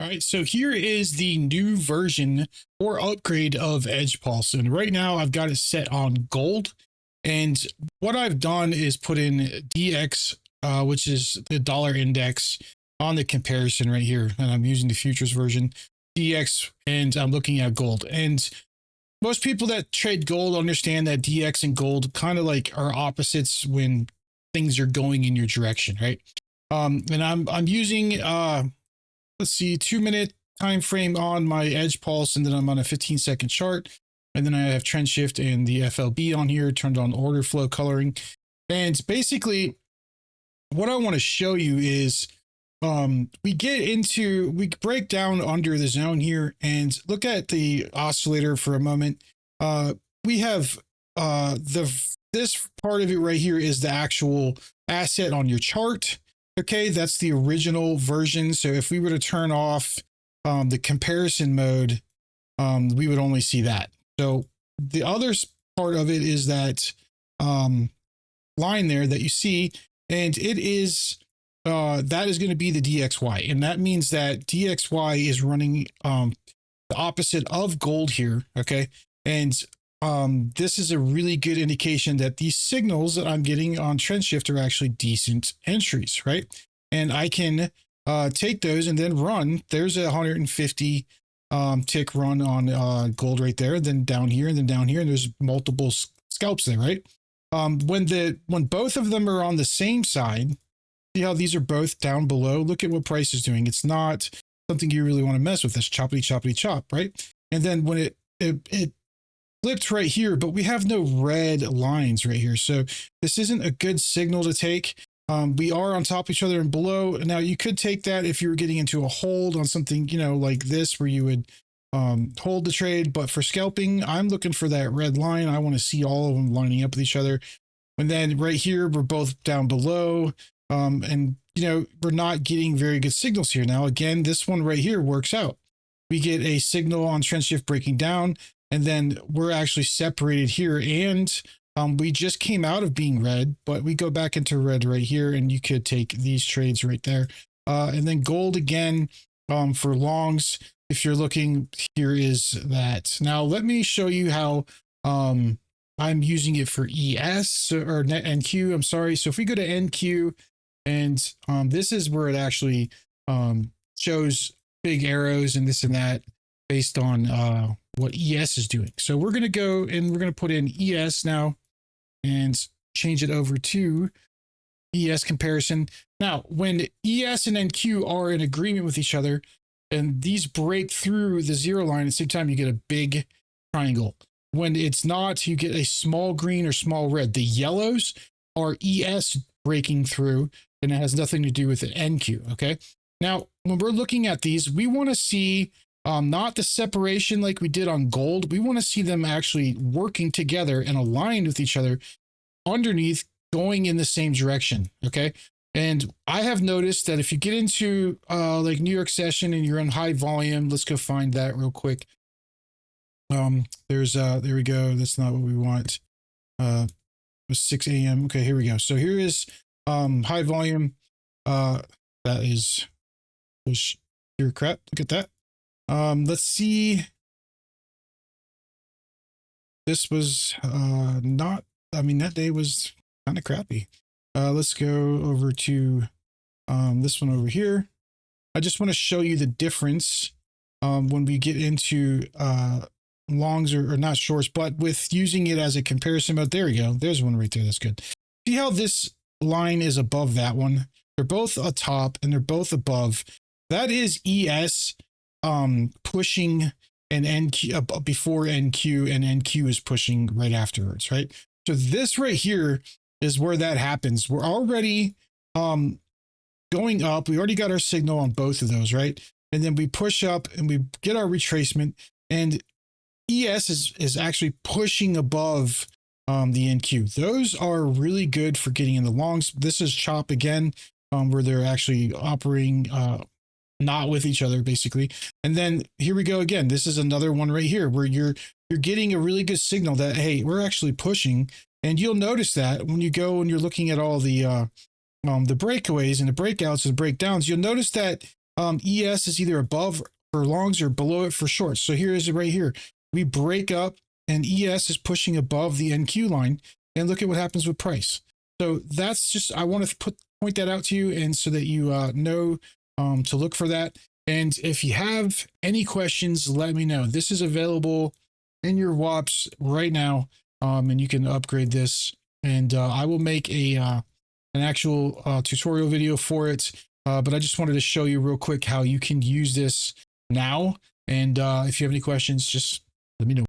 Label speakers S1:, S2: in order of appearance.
S1: All right, so here is the new version or upgrade of Edge Pulse. And right now I've got it set on gold. And what I've done is put in DX, which is the dollar index on the comparison right here. And I'm using the futures version, DX, and I'm looking at gold. And most people that trade gold understand that DX and gold kind of like are opposites when things are going in your direction, right? And I'm using let's see, 2 minute time frame on my Edge Pulse, and then I'm on a 15-second chart. And then I have trend shift and the FLB on here, turned on order flow coloring. And basically, what I want to show you is we break down under the zone here and look at the oscillator for a moment. We have this part of it right here is the actual asset on your chart. Okay, that's the original version. So if we were to turn off the comparison mode, we would only see that. So the other part of it is that line there that you see, and it is that is going to be the DXY, and that means that DXY is running the opposite of gold here. Okay, and this is a really good indication that these signals that I'm getting on trend shift are actually decent entries, right? And I can take those and then run. There's a 150 tick run on gold right there, then down here, and then down here, and there's multiple scalps there, right? When both of them are on the same side, see how these are both down below? Look at what price is doing. It's not something you really want to mess with. That's choppity choppity chop, right? And then when it flipped right here, but we have no red lines right here. So this isn't a good signal to take. We are on top of each other and below. Now you could take that if you were getting into a hold on something, like this, where you would hold the trade. But for scalping, I'm looking for that red line. I want to see all of them lining up with each other. And then right here, we're both down below. And we're not getting very good signals here. Now, again, this one right here works out. We get a signal on trend shift breaking down, and then we're actually separated here. And we just came out of being red, but we go back into red right here, and you could take these trades right there. And then gold again for longs. If you're looking, here is that. Now, let me show you how I'm using it for ES or net NQ. I'm sorry. So if we go to NQ, and this is where it actually shows big arrows and this and that based on what ES is doing. So we're going to go and we're going to put in ES now and change it over to ES comparison. Now, when ES and NQ are in agreement with each other and these break through the zero line at the same time, you get a big triangle. When it's not, you get a small green or small red. The yellows are ES breaking through, and it has nothing to do with the NQ. Okay. Now, when we're looking at these, we want to see not the separation like we did on gold. We want to see them actually working together and aligned with each other underneath, going in the same direction. Okay. And I have noticed that if you get into like New York session and you're in high volume, let's go find that real quick. There we go. That's not what we want. It was 6 a.m. Okay, here we go. So here is high volume. That is your crap. Look at that. Let's see. This was not, that day was kind of crappy. Let's go over to this one over here. I just want to show you the difference when we get into longs or not shorts, but with using it as a comparison mode. There we go. There's one right there. That's good. See how this line is above that one? They're both atop and they're both above. That is ES pushing an NQ before NQ, and NQ is pushing right afterwards, right? So this right here is where that happens. We're already going up. We already got our signal on both of those, right? And then we push up and we get our retracement, and ES is actually pushing above the NQ. Those are really good for getting in the longs. This is chop again, where they're actually operating not with each other, basically. And then here we go again. This is another one right here where you're getting a really good signal that, hey, we're actually pushing. And you'll notice that when you go and you're looking at all the breakaways and the breakouts and the breakdowns, you'll notice that ES is either above for longs or below it for shorts. So here is it right here. We break up and ES is pushing above the NQ line, and look at what happens with price. So that's just, I want to point that out to you, and so that you know to look for that. And if you have any questions, let me know. This is available in your WAPs right now, and you can upgrade this. And I will make an actual tutorial video for it. But I just wanted to show you real quick how you can use this now. And if you have any questions, just let me know.